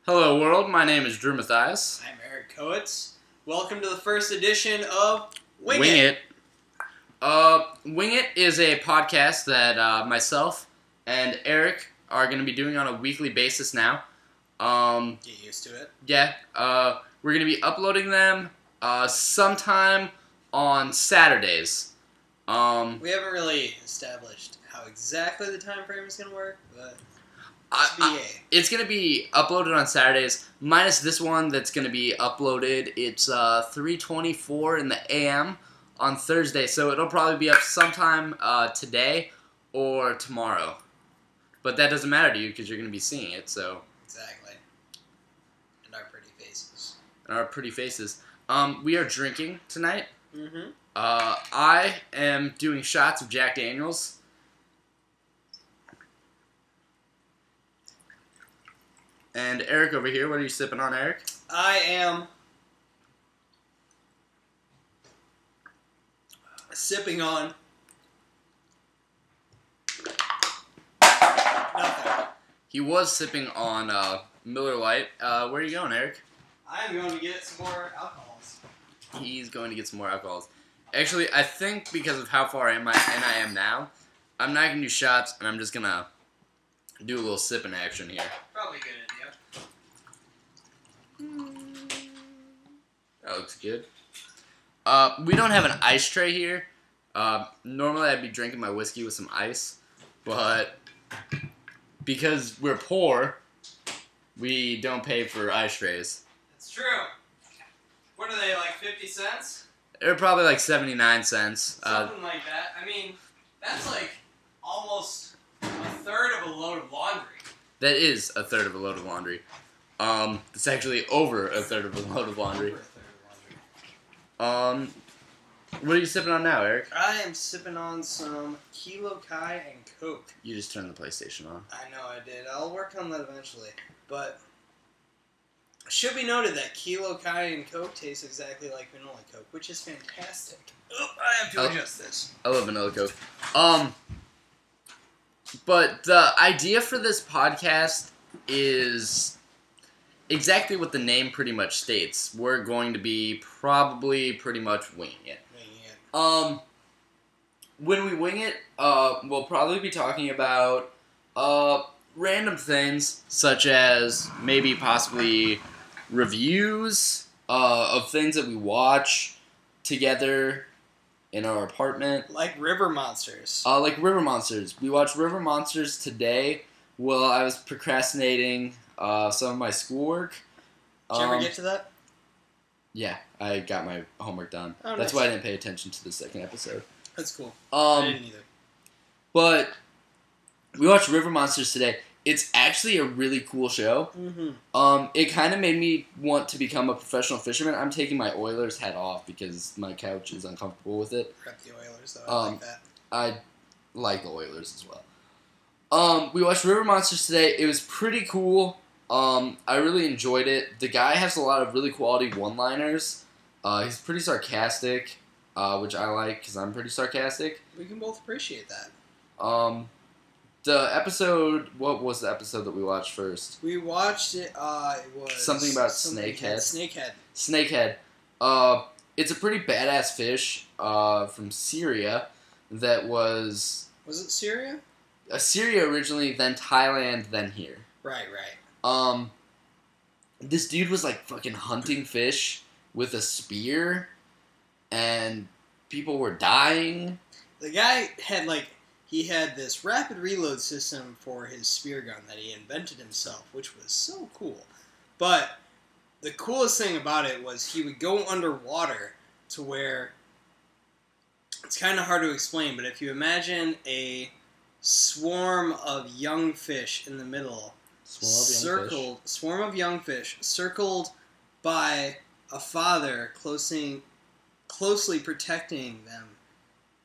Hello world, my name is Drew Mathias. I'm Eric Coates. Welcome to the first edition of Wing It. Wing It is a podcast that myself and Eric are going to be doing on a weekly basis now. Get used to it. Yeah, we're going to be uploading them sometime on Saturdays. We haven't really established how exactly the time frame is going to work, but it's going to be uploaded on Saturdays, minus this one that's going to be uploaded. It's 3:24 in the a.m. on Thursday, so it'll probably be up sometime today or tomorrow. But that doesn't matter to you because you're going to be seeing it, so... Exactly. And our pretty faces. We are drinking tonight. Mm-hmm. I am doing shots of Jack Daniels. And Eric over here, what are you sipping on, Eric? I am sipping on nothing. He was sipping on Miller Lite. Where are you going, Eric? I'm going to get some more alcohols. He's going to get some more alcohols. Actually, I think because of how far I am now, I'm not going to do shots, and I'm just going to do a little sipping action here. Probably a good idea. That looks good. We don't have an ice tray here. Normally I'd be drinking my whiskey with some ice, but because we're poor, we don't pay for ice trays. That's true. What are they, like 50 cents? They're probably like 79 cents. Something like that. I mean, that's like almost a third of a load of laundry. That is a third of a load of laundry. It's actually over a third of a load of laundry. What are you sipping on now, Eric? I am sipping on some Kilo Kai and Coke. You just turned the PlayStation on. I know I did. I'll work on that eventually. But it should be noted that Kilo Kai and Coke taste exactly like vanilla Coke, which is fantastic. Oh, I have to adjust this. I love vanilla Coke. But the idea for this podcast is exactly what the name pretty much states. We're going to be probably pretty much winging it. When we wing it, we'll probably be talking about random things such as maybe possibly reviews of things that we watch together in our apartment. Like River Monsters. Like River Monsters. We watched River Monsters today while I was procrastinating some of my schoolwork. Did you ever get to that? Yeah, I got my homework done. Oh, That's nice. why I didn't pay attention to the second episode. That's cool. I didn't either. But we watched River Monsters today. It's actually a really cool show. Mm-hmm. It kind of made me want to become a professional fisherman. I'm taking my Oilers hat off because my couch is uncomfortable with it. Rep the Oilers, though. I like that. I like the Oilers as well. We watched River Monsters today. It was pretty cool. I really enjoyed it. The guy has a lot of really quality one-liners. He's pretty sarcastic, which I like because I'm pretty sarcastic. We can both appreciate that. The episode, what was the episode that we watched first? We watched it, it was... Something about Snakehead. Snakehead. Snakehead. It's a pretty badass fish from Syria that was... Was it Syria? Syria originally, then Thailand, then here. Right. This dude was like fucking hunting fish with a spear, and people were dying. The guy had he had this rapid reload system for his spear gun that he invented himself, which was so cool. But the coolest thing about it was he would go underwater to where it's kind of hard to explain, but if you imagine a swarm of young fish in the middle, swarm of young fish circled by a father closely protecting them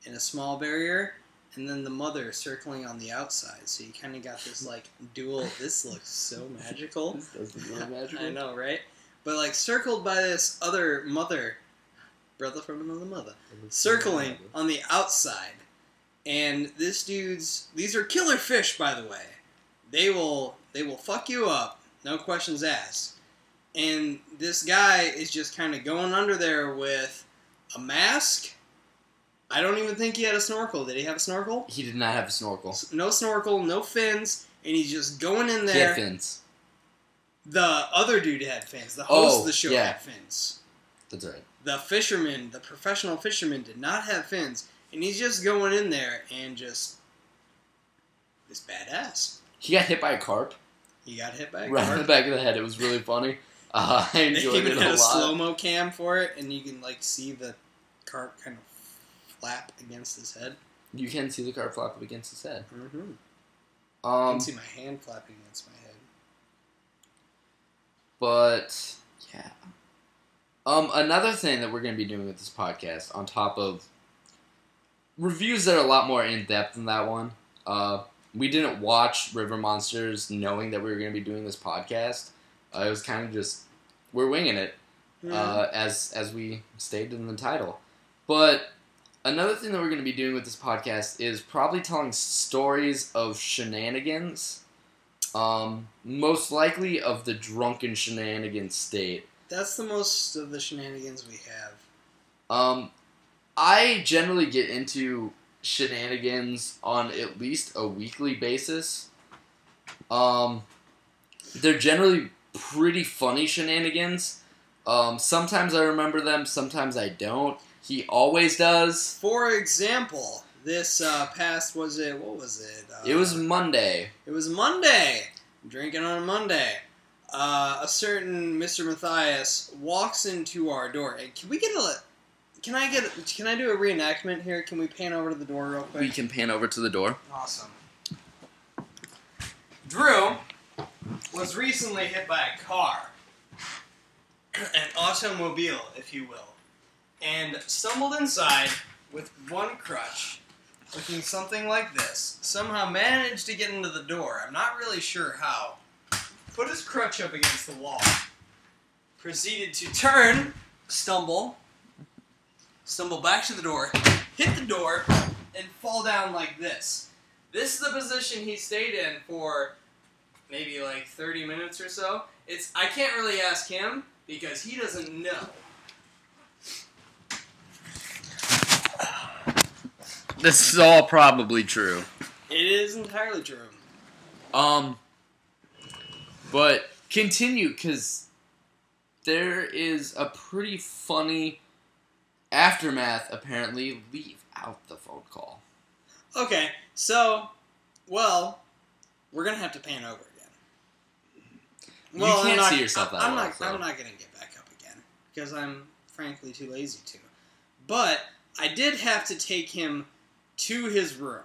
in a small barrier, and then the mother circling on the outside. So you kind of got this dual. This looks so magical. This doesn't look magical. I know, right? But circled by this other mother, brother from another mother, circling on the outside. And these are killer fish, by the way. They will fuck you up No questions asked. And this guy is just kind of going under there with a mask. I don't even think he had a snorkel. Did he have a snorkel? He did not have a snorkel. No snorkel, no fins, and he's just going in there. He had fins. The other dude had fins. The host of the show had fins. That's right. The fisherman, the professional fisherman, did not have fins, and he's just going in there and just is badass. He got hit by a carp. He got hit by a right carp. in the back of the head. It was really funny. I enjoyed it a lot. They even had a slow-mo cam for it, and you can see the carp kind of flap against his head. You can see the carp flap up against his head. Mm-hmm. I can see my hand flapping against my head. But yeah. Another thing that we're going to be doing with this podcast, on top of reviews that are a lot more in depth than that one, we didn't watch River Monsters knowing that we were going to be doing this podcast. It was kind of just, we're winging it, as we stated in the title. But another thing that we're going to be doing with this podcast is probably telling stories of shenanigans, most likely of the drunken shenanigans state. That's the most of the shenanigans we have. I generally get into shenanigans on at least a weekly basis. They're generally pretty funny shenanigans. Sometimes I remember them, sometimes I don't. He always does. For example, this past, what was it? It was Monday. It was Monday. Drinking on a Monday. A certain Mr. Matthias walks into our door. And can I do a reenactment here? Can we pan over to the door real quick? We can pan over to the door. Awesome. Drew was recently hit by a car. An automobile, if you will. And stumbled inside with one crutch, looking something like this. Somehow managed to get into the door. I'm not really sure how. Put his crutch up against the wall. Proceeded to turn, stumble back to the door, hit the door, and fall down like this. This is the position he stayed in for maybe like 30 minutes or so. I can't really ask him because he doesn't know. This is all probably true. It is entirely true. But continue, because there is a pretty funny aftermath, apparently. Leave out the phone call. Okay, so, well, we're going to have to pan over again. Well, you can't see yourself that way. I'm not going to get back up again, because I'm frankly too lazy to. But I did have to take him to his room,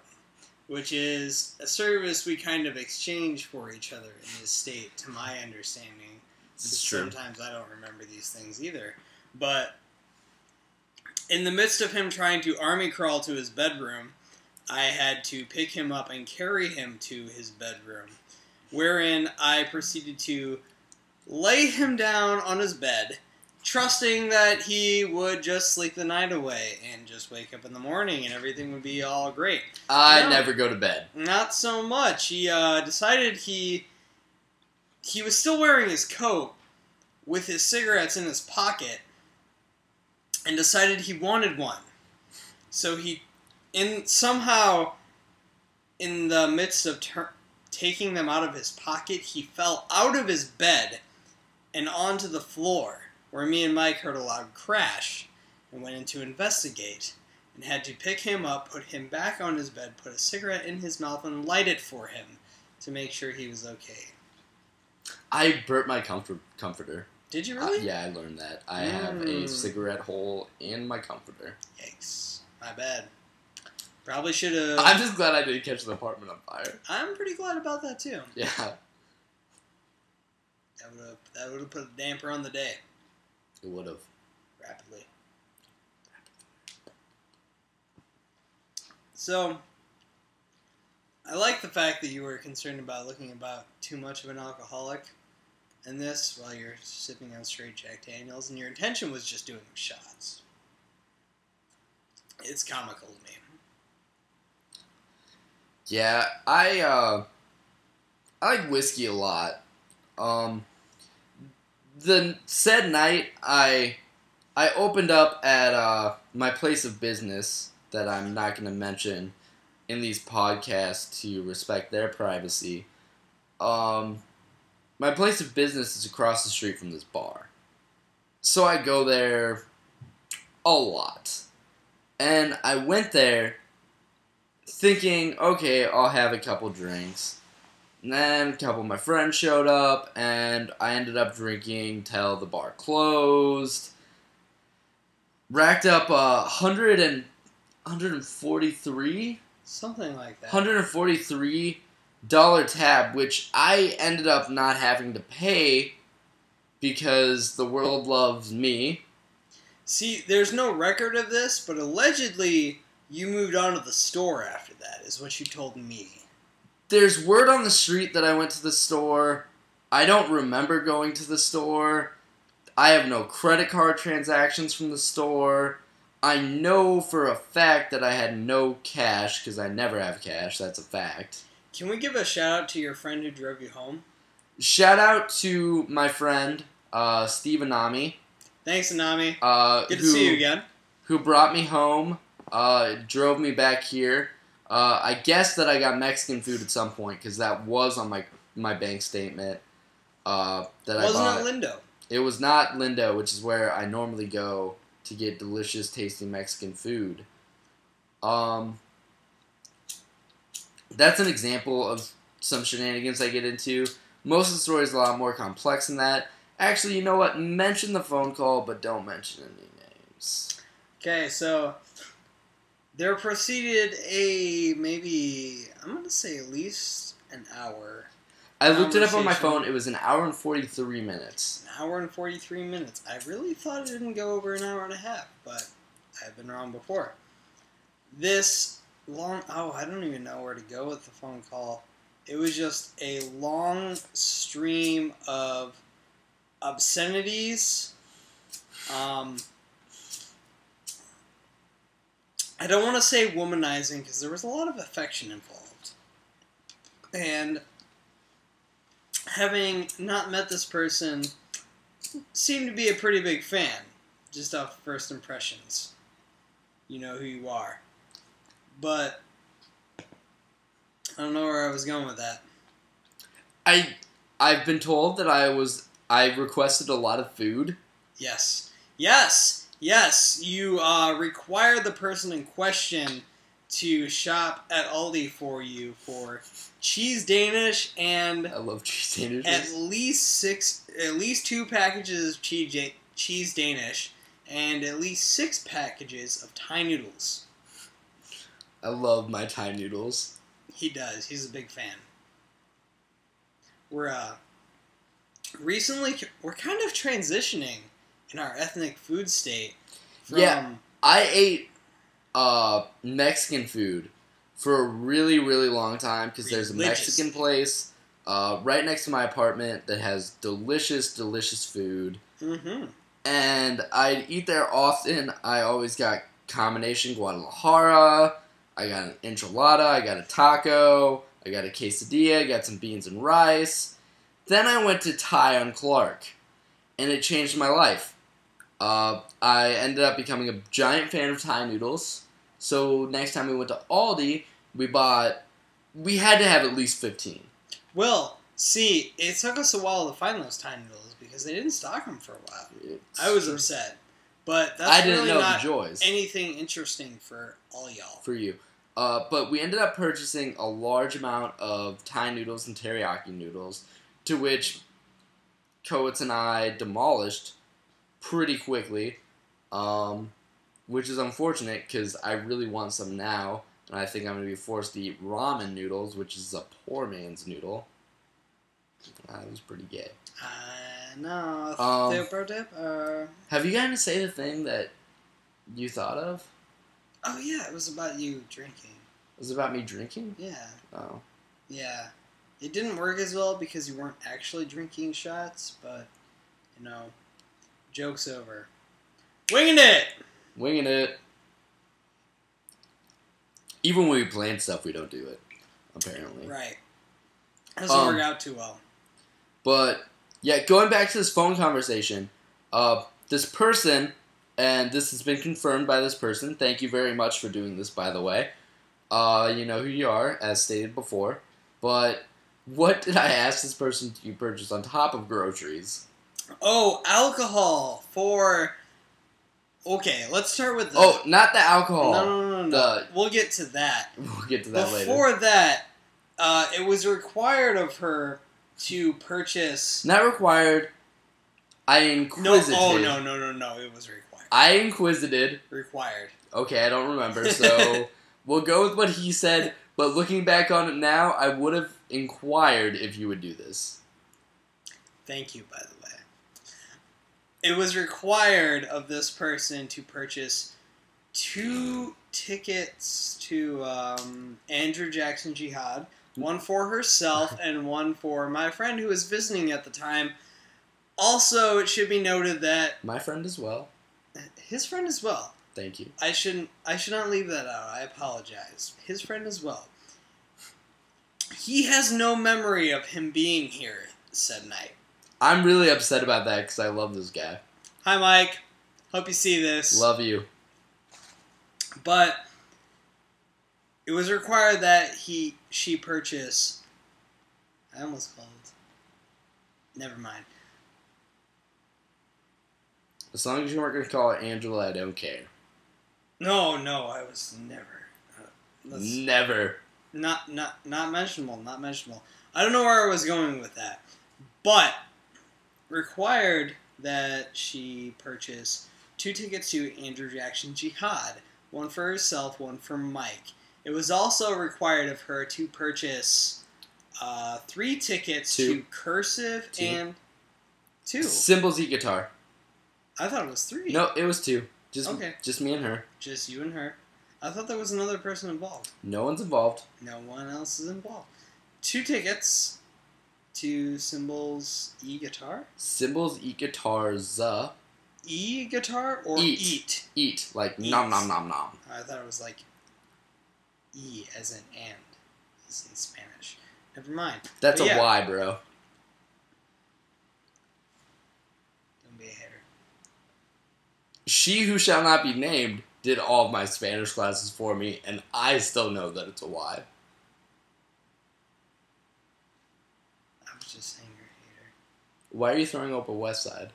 which is a service we kind of exchange for each other in this state, to my understanding. It's true. Sometimes I don't remember these things either. But in the midst of him trying to army crawl to his bedroom, I had to pick him up and carry him to his bedroom, wherein I proceeded to lay him down on his bed, trusting that he would just sleep the night away and just wake up in the morning and everything would be all great. I never go to bed. Not so much. He decided he was still wearing his coat with his cigarettes in his pocket and decided he wanted one. So somehow in the midst of taking them out of his pocket, he fell out of his bed and onto the floor, where me and Mike heard a loud crash and went in to investigate and had to pick him up, put him back on his bed, put a cigarette in his mouth, and light it for him to make sure he was okay. I burnt my comforter. Did you really? Yeah, I learned that. I have a cigarette hole in my comforter. Yikes. My bad. Probably should have... I'm just glad I didn't catch the apartment on fire. I'm pretty glad about that, too. Yeah. That would have put a damper on the day. It would have. Rapidly. So, I like the fact that you were concerned about looking about too much of an alcoholic in this while you're sipping on straight Jack Daniels, and your intention was just doing shots. It's comical to me. Yeah, I like whiskey a lot. The said night, I opened up at my place of business that I'm not going to mention in these podcasts to respect their privacy. My place of business is across the street from this bar. So I go there a lot. And I went there thinking, okay, I'll have a couple drinks. And then a couple of my friends showed up, and I ended up drinking till the bar closed. Racked up $143? Something like that. $143 tab, which I ended up not having to pay because the world loves me. See, there's no record of this, but allegedly you moved on to the store after that, is what you told me. There's word on the street that I went to the store. I don't remember going to the store. I have no credit card transactions from the store. I know for a fact that I had no cash, because I never have cash. That's a fact. Can we give a shout out to your friend who drove you home? Shout out to my friend, Steve Anami. Thanks, Anami. Good to who, see you again. Who brought me home, drove me back here. I guess that I got Mexican food at some point, because that was on my bank statement that I bought. Wasn't it Lindo? It was not Lindo, which is where I normally go to get delicious, tasty Mexican food. That's an example of some shenanigans I get into. Most of the story is a lot more complex than that. Actually, you know what? Mention the phone call, but don't mention any names. Okay, so there proceeded maybe, I'm going to say at least an hour. I looked it up on my phone. It was an hour and 43 minutes. An hour and 43 minutes. I really thought it didn't go over an hour and a half, but I've been wrong before. This long, I don't even know where to go with the phone call. It was just a long stream of obscenities. I don't want to say womanizing because there was a lot of affection involved. And having not met this person, seemed to be a pretty big fan, just off first impressions. You know who you are. But I don't know where I was going with that. I've been told that I requested a lot of food. Yes. You require the person in question to shop at Aldi for you for cheese Danish and I love cheese Danish. at least 2 packages of cheese Danish and at least 6 packages of Thai noodles. I love my Thai noodles. He does. He's a big fan. We're kind of transitioning in our ethnic food state. I ate Mexican food for a really, really long time because there's a Mexican place right next to my apartment that has delicious, delicious food. Mm-hmm. And I'd eat there often. I always got combination Guadalajara. I got an enchilada. I got a taco. I got a quesadilla. I got some beans and rice. Then I went to Thai on Clark, and it changed my life. I ended up becoming a giant fan of Thai noodles. So next time we went to Aldi, we had to have at least 15. Well, see, it took us a while to find those Thai noodles because they didn't stock them for a while. I was upset. But that's really not anything interesting for all y'all. For you. But we ended up purchasing a large amount of Thai noodles and teriyaki noodles, to which Coates and I demolished pretty quickly, which is unfortunate because I really want some now, and I think I'm going to be forced to eat ramen noodles, which is a poor man's noodle. That was pretty gay. No. Have you gotten to say the thing that you thought of? Oh, yeah, it was about you drinking. It was about me drinking? Yeah. Oh. Yeah. It didn't work as well because you weren't actually drinking shots, but, joke's over. Winging it! Winging it. Even when we plan stuff, we don't do it, apparently. Right. Doesn't work out too well. But yeah, going back to this phone conversation, this person, and this has been confirmed by this person. Thank you very much for doing this, by the way. You know who you are, as stated before. But what did I ask this person to purchase on top of groceries? Oh, alcohol for... Okay, let's start with the... Oh, not the alcohol. No. We'll get to that. We'll get to that later. Before that, it was required of her to purchase... Not required. I inquisited. No, it was required. I inquisited. Required. Okay, I don't remember, so we'll go with what he said, but looking back on it now, I would have inquired if you would do this. Thank you, by the way. It was required of this person to purchase 2 tickets to Andrew Jackson Jihad, one for herself and one for my friend who was visiting at the time. Also, it should be noted that... My friend as well. His friend as well. Thank you. I should not leave that out. I apologize. His friend as well. He has no memory of him being here said night. I'm really upset about that because I love this guy. Hi, Mike. Hope you see this. Love you. But it was required that she purchase... I almost called. Never mind. As long as you weren't going to call it Angela, I don't care. No, I was never. Never. Not mentionable. Not mentionable. I don't know where I was going with that, but required that she purchase 2 tickets to Andrew Jackson Jihad, one for herself, one for Mike. It was also required of her to purchase 3 tickets to Cursive and 2. Symbols e-guitar. I thought it was 3. No, it was 2. Okay. Just me and her. Just you and her. I thought there was another person involved. No one's involved. No one else is involved. 2 tickets to Symbols e-guitar. Symbols e-guitars. E-guitar or eat? Eat. Like nom nom nom nom. I thought it was like E as in and. As in Spanish. Never mind. That's a Y, bro. Don't be a hater. She who shall not be named did all of my Spanish classes for me, and I still know that it's a Y. I was just saying you're a hater. Why are you throwing up a West Side?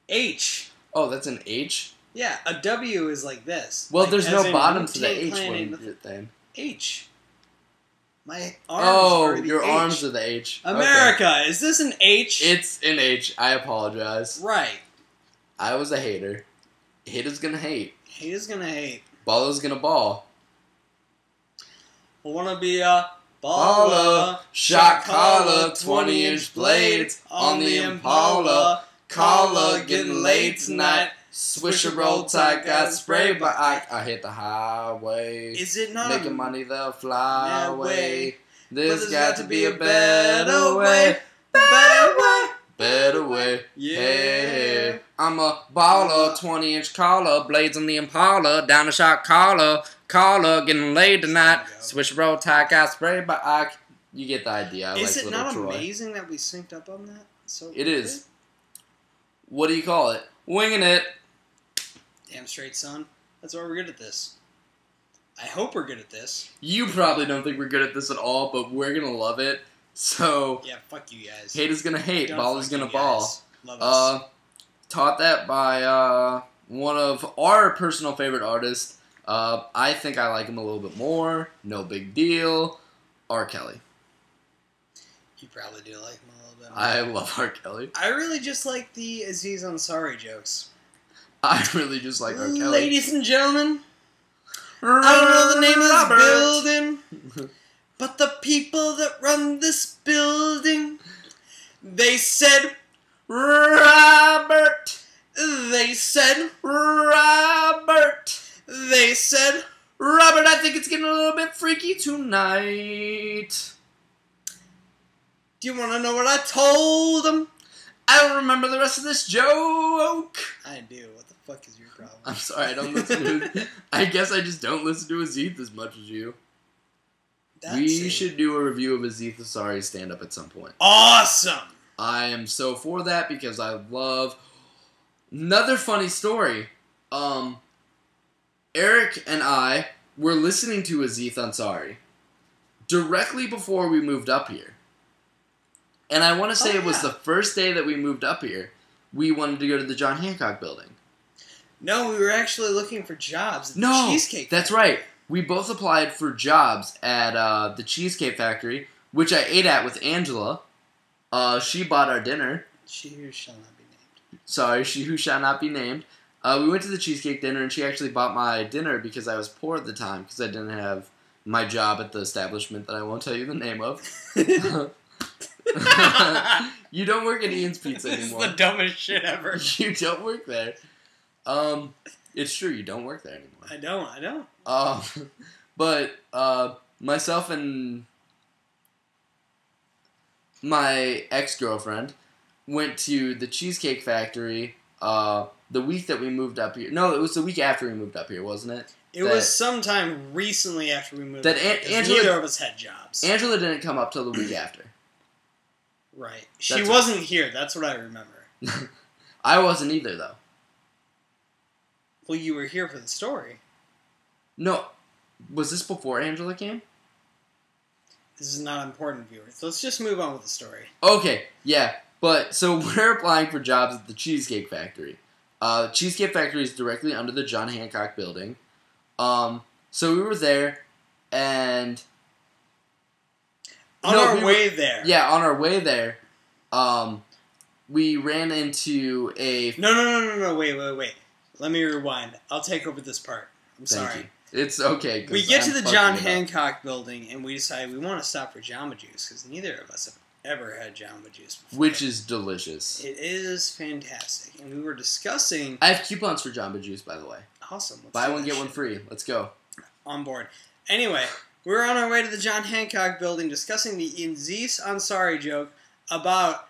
H. Oh, that's an H? Yeah, a W is like this. Well, like, there's no bottom to the H when you're thing. H. My arms are the your H. Arms are the H. America, okay. Is this an H? It's an H. I apologize. Right. I was a hater. Haters gonna hate. Haters gonna hate. Baller's gonna ball. I wanna be a baller. Shot caller, 20-inch blades on the Impala. Caller, getting laid tonight. Swisher roll tide, got sprayed by I hit the highway. Is it not making money the flyway? There's got to be a better way. Better way. Better way. Yeah. Hey. I'm a baller, 20-inch collar, blades on the Impala, down the shot caller, getting laid tonight. Swish roll tide, got sprayed by Ike. You get the idea. Is it not amazing that we synced up on that? So it is. What do you call it? Winging it. Damn straight, son. That's why we're good at this. I hope we're good at this. You probably don't think we're good at this at all, but we're gonna love it. So yeah, fuck you guys. Haters gonna hate, baller's gonna ball. Love us. Taught that by one of our personal favorite artists. I think I like him a little bit more. No big deal. R. Kelly. You probably do like him a little bit more. I love R. Kelly. I really just like the Aziz Ansari jokes. I really just like R. Kelly. Ladies and gentlemen, I don't know the name of this building, but the people that run this building, they said, Robert. They said, Robert. They said, Robert, I think it's getting a little bit freaky tonight. Do you want to know what I told them? I don't remember the rest of this joke. I do. What the fuck is your problem? I'm sorry, I don't listen to I guess I just don't listen to Aziz as much as you. We should do a review of Aziz Ansari's stand-up at some point. Awesome! I am so for that because I love... Another funny story. Eric and I were listening to Aziz Ansari directly before we moved up here. And I want to say it was the first day that we moved up here. We wanted to go to the John Hancock building. No, we were actually looking for jobs at the Cheesecake Factory. That's right. We both applied for jobs at the Cheesecake Factory, which I ate at with Angela. She bought our dinner. She who shall not be named. Sorry, she who shall not be named. We went to the cheesecake dinner, and she actually bought my dinner because I was poor at the time, because I didn't have my job at the establishment that I won't tell you the name of. You don't work at Ian's Pizza anymore. This is the dumbest shit ever. You don't work there. It's true, you don't work there anymore. I don't. But myself and my ex-girlfriend went to the Cheesecake Factory the week that we moved up here. No, it was the week after we moved up here, wasn't it? It was sometime recently after we moved up here, neither of us had jobs. Angela didn't come up till the week after. Right. She wasn't here, that's what I remember. I wasn't either, though. Well, you were here for the story. No. Was this before Angela came? This is not important, viewers. Let's just move on with the story. Okay, yeah. But, so we're applying for jobs at the Cheesecake Factory. Cheesecake Factory is directly under the John Hancock building. So we were there, and... On our way there. Yeah, on our way there, we ran into a... No, wait. Let me rewind. I'll take over this part. I'm sorry. You. It's okay. We get to the John Hancock building, and we decide we want to stop for Jamba Juice, because neither of us have ever had Jamba Juice before. Which is delicious. It is fantastic. And we were discussing... I have coupons for Jamba Juice, by the way. Awesome. Buy one, get one free. Let's go. On board. Anyway, we were on our way to the John Hancock building discussing the Aziz Ansari joke about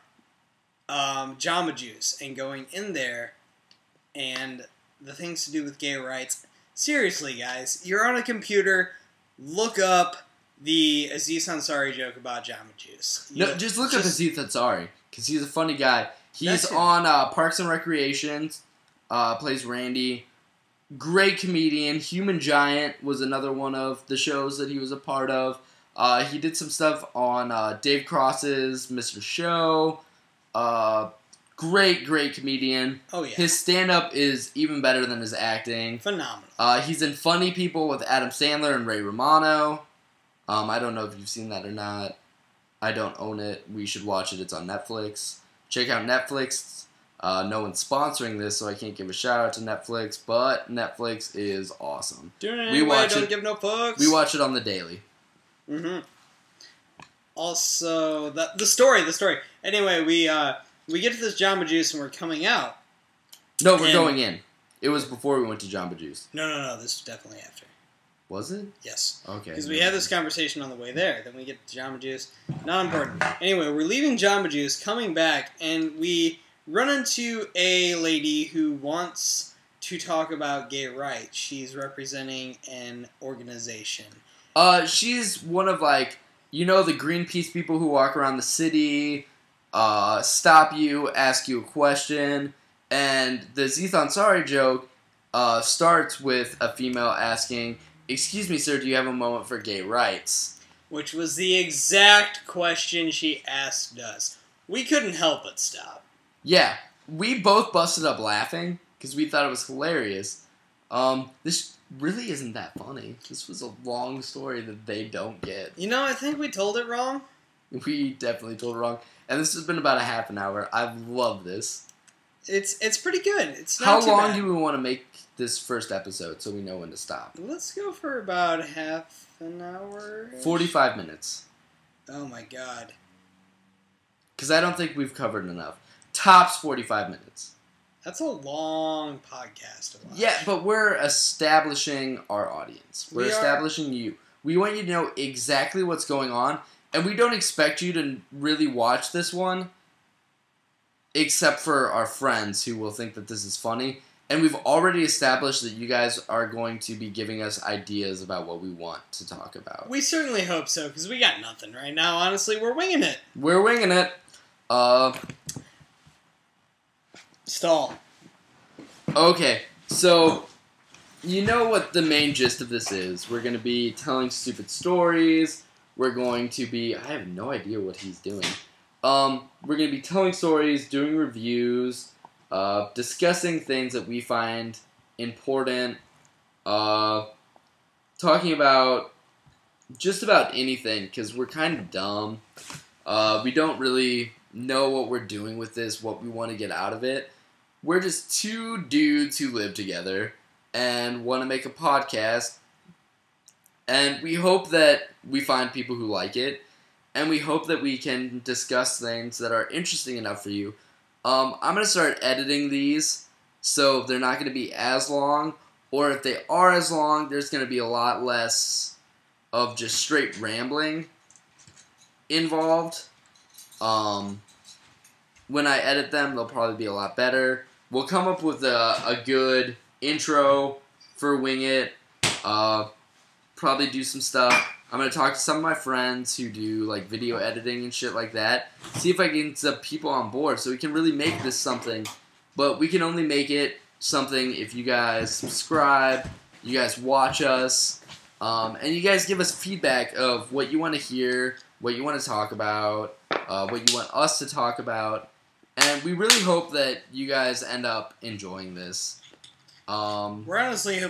Jamba Juice and going in there and the things to do with gay rights. Seriously, guys, you're on a computer, look up the Aziz Ansari joke about Jamba Juice. No, just look up Aziz Ansari, because he's a funny guy. He's on Parks and Recreation, plays Randy. Great comedian. Human Giant was another one of the shows that he was a part of. He did some stuff on Dave Cross's Mr. Show. Great comedian. Oh, yeah. His stand-up is even better than his acting. Phenomenal. He's in Funny People with Adam Sandler and Ray Romano. I don't know if you've seen that or not. I don't own it. We should watch it. It's on Netflix. Check out Netflix. No one's sponsoring this, so I can't give a shout-out to Netflix, but Netflix is awesome. Don't give no fucks. We watch it on the daily. Mm-hmm. Also, the story. Anyway, we get to this Jamba Juice and we're coming out. No, we're going in. It was before we went to Jamba Juice. No. This was definitely after. Was it? Yes. Okay. Because we had this conversation on the way there. Then we get to Jamba Juice. Not important. Anyway, we're leaving Jamba Juice, coming back, and we run into a lady who wants to talk about gay rights. She's representing an organization. She's one of, the Greenpeace people who walk around the city, stop you, ask you a question, and the Aziz Ansari joke starts with a female asking, "Excuse me, sir, do you have a moment for gay rights?" Which was the exact question she asked us. We couldn't help but stop. Yeah, we both busted up laughing because we thought it was hilarious. This really isn't that funny. This was a long story that they don't get. I think we told it wrong. We definitely told it wrong. And this has been about a half an hour. I've loved this. It's pretty good. It's not How long do we want to make this first episode so we know when to stop? Let's go for about half an hour. 45 minutes. Oh my god. Because I don't think we've covered enough. Tops 45 minutes. That's a long podcast to watch. Yeah, but we're establishing our audience. We're establishing you. We want you to know exactly what's going on, and we don't expect you to really watch this one, except for our friends who will think that this is funny. And we've already established that you guys are going to be giving us ideas about what we want to talk about. We certainly hope so, because we got nothing right now, honestly. We're winging it. We're winging it. Stall. Okay, so you know what the main gist of this is. We're going to be telling stupid stories. We're going to be... I have no idea what he's doing. We're going to be telling stories, doing reviews, discussing things that we find important, talking about just about anything, because we're kind of dumb. We don't really know what we're doing with this, what we want to get out of it. We're just two dudes who live together and want to make a podcast, and we hope that we find people who like it, and we hope that we can discuss things that are interesting enough for you. I'm going to start editing these, so they're not going to be as long, or if they are as long, there's going to be a lot less of just straight rambling involved. When I edit them, they'll probably be a lot better. We'll come up with a good intro for Wing It. Probably do some stuff. I'm going to talk to some of my friends who do like video editing and shit like that. See if I can get some people on board so we can really make this something. But we can only make it something if you guys subscribe, you guys watch us, and you guys give us feedback of what you want to hear, what you want to talk about, what you want us to talk about. And we really hope that you guys end up enjoying this. We're honestly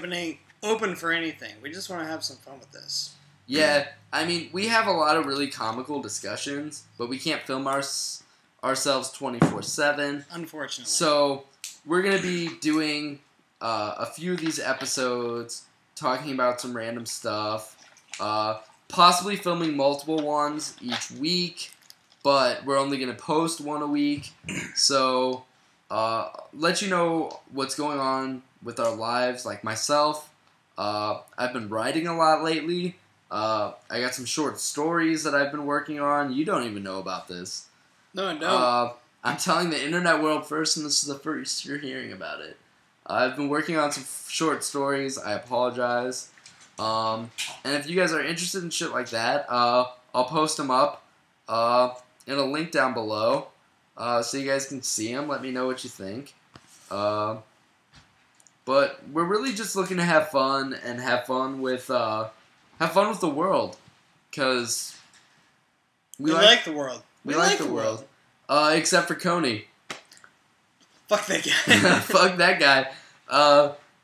open for anything. We just want to have some fun with this. Yeah, I mean, we have a lot of really comical discussions, but we can't film ourselves 24/7. Unfortunately. So we're going to be doing a few of these episodes, talking about some random stuff, possibly filming multiple ones each week. But we're only going to post one a week, so let you know what's going on with our lives. Like myself, I've been writing a lot lately. I got some short stories that I've been working on. You don't even know about this. No, I don't. I'm telling the internet world first, and this is the first you're hearing about it. I've been working on some short stories. I apologize. And if you guys are interested in shit like that, I'll post them up. In a link down below, so you guys can see them. Let me know what you think. But we're really just looking to have fun and have fun with the world, cause we like the world. We like the world. Except for Coney. Fuck that guy. Fuck that guy.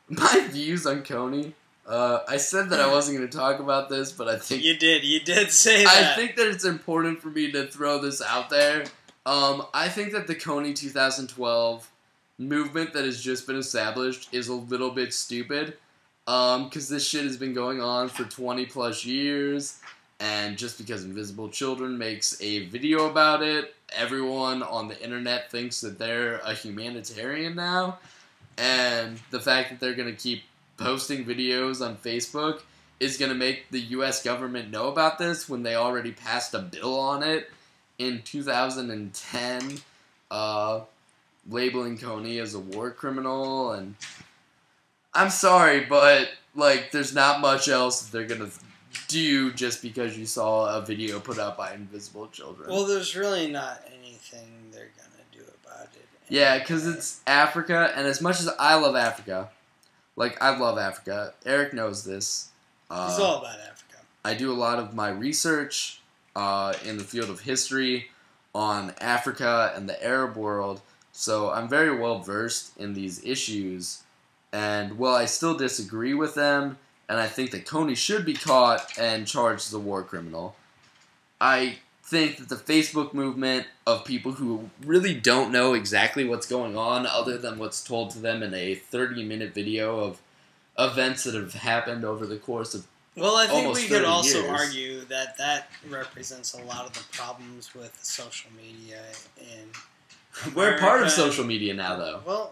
My views on Coney. I said that I wasn't going to talk about this, but I think... You did say that. I think that it's important for me to throw this out there. I think that the Coney 2012 movement that has just been established is a little bit stupid. Because this shit has been going on for 20 plus years, and just because Invisible Children makes a video about it, everyone on the internet thinks that they're a humanitarian now. And the fact that they're going to keep posting videos on Facebook is going to make the U.S. government know about this when they already passed a bill on it in 2010, labeling Coney as a war criminal. And I'm sorry, but like, there's not much else that they're going to do just because you saw a video put out by Invisible Children. Well, there's really not anything they're going to do about it. Yeah, because it's Africa, and as much as I love Africa... Like, I love Africa. Eric knows this. He's all about Africa. I do a lot of my research in the field of history on Africa and the Arab world, so I'm very well versed in these issues. And while I still disagree with them, and I think that Coney should be caught and charged as a war criminal, I think that the Facebook movement of people who really don't know exactly what's going on other than what's told to them in a 30-minute video of events that have happened over the course of Well, I think we could also years. argue that that represents a lot of the problems with social media in We're part of social media now, though. Well,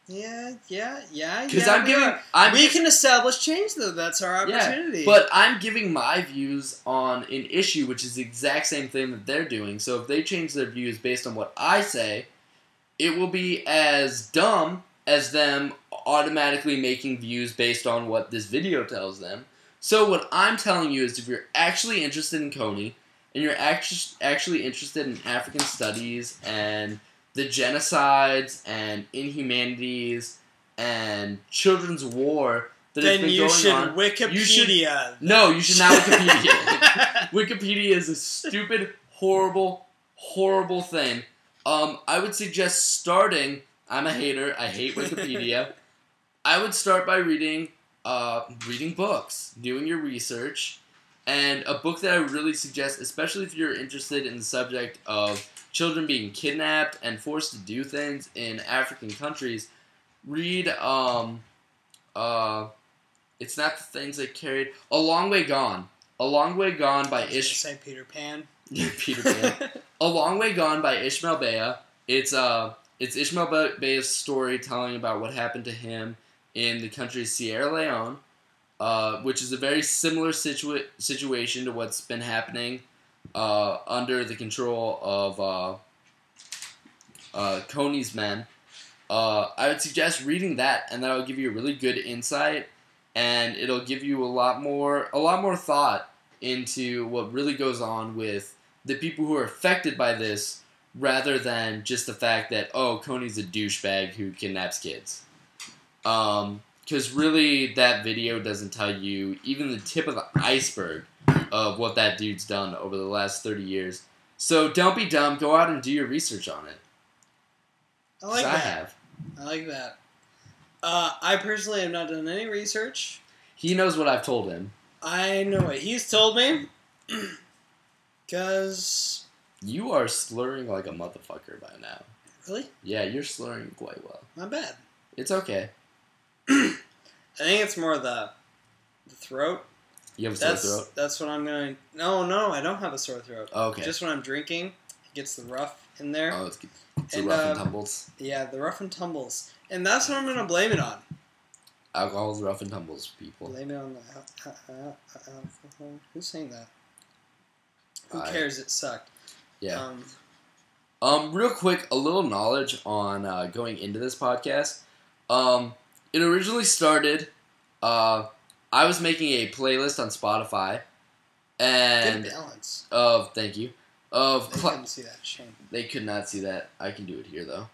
yeah. Because we can establish change, though. That's our opportunity. Yeah, but I'm giving my views on an issue, which is the exact same thing that they're doing. So if they change their views based on what I say, it will be as dumb as them automatically making views based on what this video tells them. So what I'm telling you is if you're actually interested in Coney, and you're actually interested in African studies and the genocides and inhumanities and children's war that has been going on. Then you should Wikipedia. No, you should not Wikipedia. Wikipedia is a stupid, horrible, horrible thing. I would suggest starting. I'm a hater. I hate Wikipedia. I would start by reading books, doing your research, and a book that I really suggest, especially if you're interested in the subject of children being kidnapped and forced to do things in African countries. Read it's not the things they carried. A Long Way Gone. A Long Way Gone by Say Peter Pan. Yeah, Peter Pan. A Long Way Gone by Ishmael Bea. It's Ishmael Bea's story telling about what happened to him in the country of Sierra Leone, which is a very similar situation to what's been happening under the control of Coney's men. I would suggest reading that, and that'll give you a really good insight, and it'll give you a lot more thought into what really goes on with the people who are affected by this, rather than just the fact that, oh, Coney's a douchebag who kidnaps kids. Because really, that video doesn't tell you even the tip of the iceberg of what that dude's done over the last 30 years. So don't be dumb. Go out and do your research on it. I like that. I like that. I personally have not done any research. He knows what I've told him. I know what he's told me. Because... You are slurring like a motherfucker by now. Really? Yeah, you're slurring quite well. Not bad. It's okay. I think it's more the throat. You have a sore throat? That's what I'm going to... No, I don't have a sore throat. Okay. Just when I'm drinking, it gets the rough in there. Oh, it's the rough and tumbles. Yeah, the rough and tumbles. And that's what I'm going to blame it on. Alcohol's rough and tumbles, people. Blame it on the alcohol. Who's saying that? Who cares? It sucked. Yeah. Real quick, a little knowledge on going into this podcast. It originally started. I was making a playlist on Spotify, and good balance. Thank you. They couldn't see that. Shame. They could not see that. I can do it here though.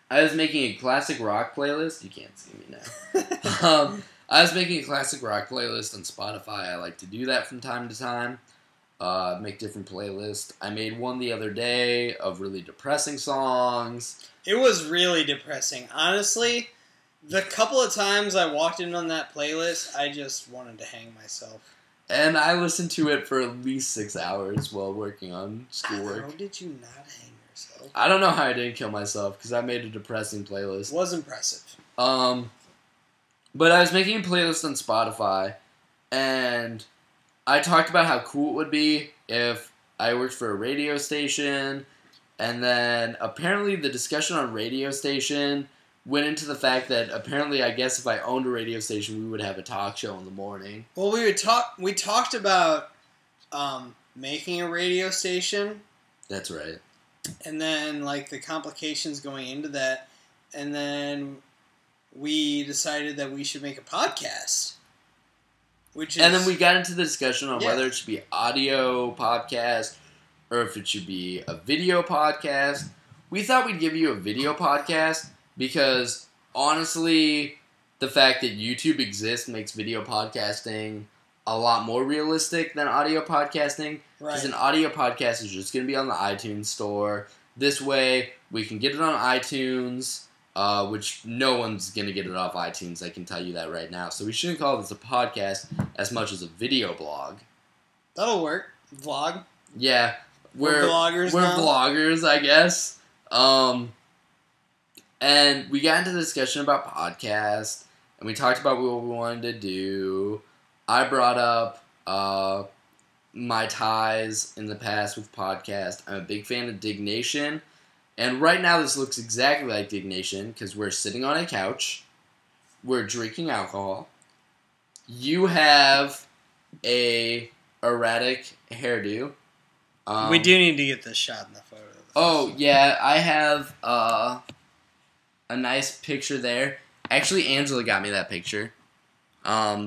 I was making a classic rock playlist. You can't see me now. I was making a classic rock playlist on Spotify. I like to do that from time to time. Make different playlists. I made one the other day of really depressing songs. It was really depressing. Honestly, the couple of times I walked in on that playlist, I just wanted to hang myself. And I listened to it for at least 6 hours while working on schoolwork. How did you not hang yourself? I don't know how I didn't kill myself, because I made a depressing playlist. It was impressive. But I was making a playlist on Spotify, and I talked about how cool it would be if I worked for a radio station, and then apparently the discussion on radio station went into the fact that apparently, I guess if I owned a radio station, we would have a talk show in the morning. Well, we talked about making a radio station. That's right. And then, like, the complications going into that, and then we decided that we should make a podcast. And then we got into the discussion on whether it should be audio podcast or if it should be a video podcast. We thought we'd give you a video podcast because, honestly, the fact that YouTube exists makes video podcasting a lot more realistic than audio podcasting. Because an audio podcast is just going to be on the iTunes store. This way, we can get it on iTunes, which no one's going to get it off iTunes, I can tell you that right now. So we shouldn't call this a podcast as much as a video blog. That'll work. Vlog. Yeah. We're vloggers We're now. vloggers, I guess. And we got into the discussion about podcasts, and we talked about what we wanted to do. I brought up my ties in the past with podcasts. I'm a big fan of Dignation. And right now this looks exactly like Dignation because we're sitting on a couch. We're drinking alcohol. You have a erratic hairdo. We do need to get this shot in the photo. Oh, yeah. I have a nice picture there. Actually, Angela got me that picture.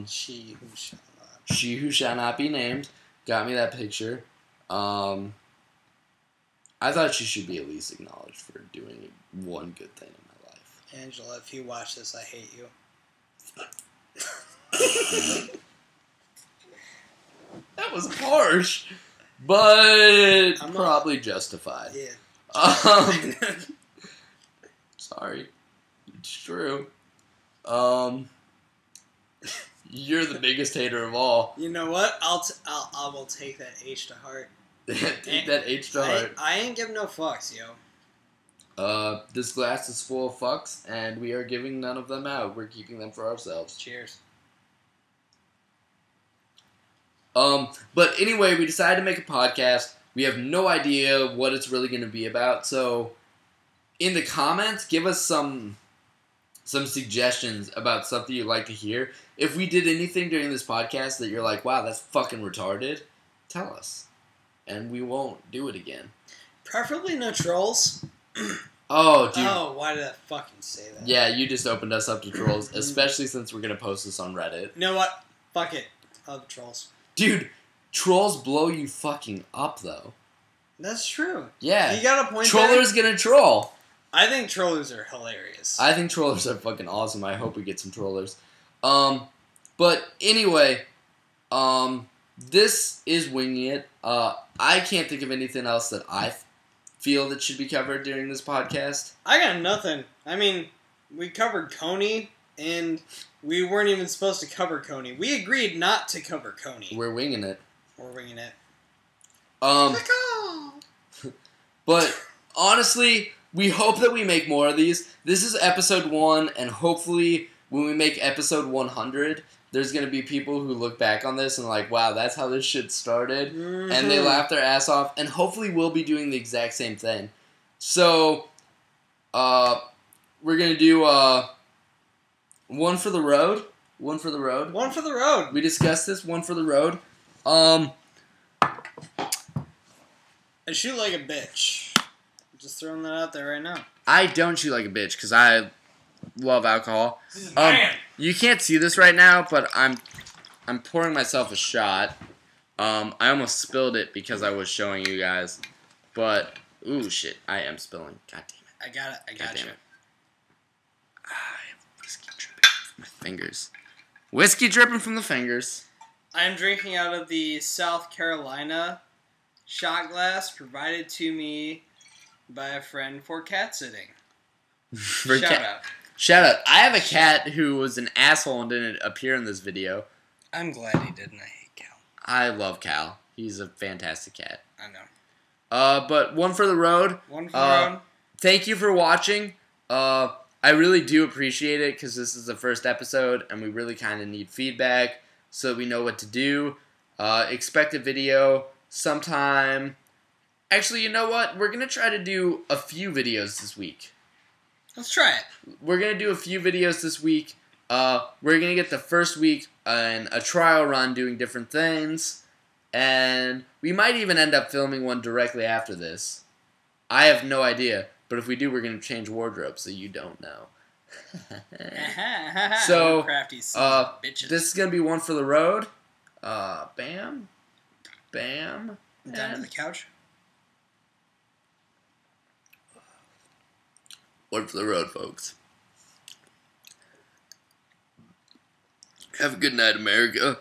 She who shall not she who shall not be named, got me that picture. I thought she should be at least acknowledged for doing one good thing in my life. Angela, if you watch this, I hate you. That was harsh, but probably justified. Yeah. Sorry. It's true. You're the biggest hater of all. You know what? I will take that H to heart. Take that H to heart. I ain't giving no fucks, yo. This glass is full of fucks, and we are giving none of them out. We're keeping them for ourselves. Cheers. But anyway, we decided to make a podcast. We have no idea what it's really going to be about, so in the comments, give us some suggestions about something you'd like to hear. If we did anything during this podcast that you're like, wow, that's fucking retarded, tell us. And we won't do it again. Preferably no trolls. Oh, dude. Oh, why did I fucking say that? Yeah, you just opened us up to trolls, especially since we're going to post this on Reddit. You know what? Fuck it. I love trolls. Dude, trolls blow you fucking up, though. That's true. Yeah. You got a point Troller's gonna troll. I think trollers are hilarious. I think trollers are fucking awesome. I hope we get some trollers. But anyway, this is Winging It. I can't think of anything else that I feel that should be covered during this podcast. I got nothing. I mean, we covered Coney, and we weren't even supposed to cover Coney. We agreed not to cover Coney. We're winging it. We're winging it. But honestly, we hope that we make more of these. This is episode 1, and hopefully when we make episode 100, there's going to be people who look back on this and are like, wow, that's how this shit started. Mm-hmm. And they laugh their ass off, and hopefully we'll be doing the exact same thing. So, we're going to do one for the road. One for the road. One for the road. We discussed this. One for the road. I shoot like a bitch. I'm just throwing that out there right now. I don't shoot like a bitch because I love alcohol. This is bad. You can't see this right now, but I'm pouring myself a shot. I almost spilled it because I was showing you guys. But, ooh, shit. I am spilling. God damn it. I got it. I got you. I have whiskey dripping from my fingers. Whiskey dripping from the fingers. I'm drinking out of the South Carolina shot glass provided to me by a friend for cat sitting. Shout out. Shout out. I have a cat who was an asshole and didn't appear in this video. I'm glad he didn't. I hate Cal. I love Cal. He's a fantastic cat. I know. But one for the road. One for the road. Thank you for watching. I really do appreciate it because this is the first episode and we really kind of need feedback so that we know what to do. Expect a video sometime. Actually, you know what? We're going to try to do a few videos this week. Let's try it. We're going to do a few videos this week. We're going to get the first week in a trial run doing different things. And we might even end up filming one directly after this. I have no idea. But if we do, we're going to change wardrobe so you don't know. So, crafty this is going to be one for the road. Bam. Bam. Down to the couch. One for the road, folks. Have a good night, America.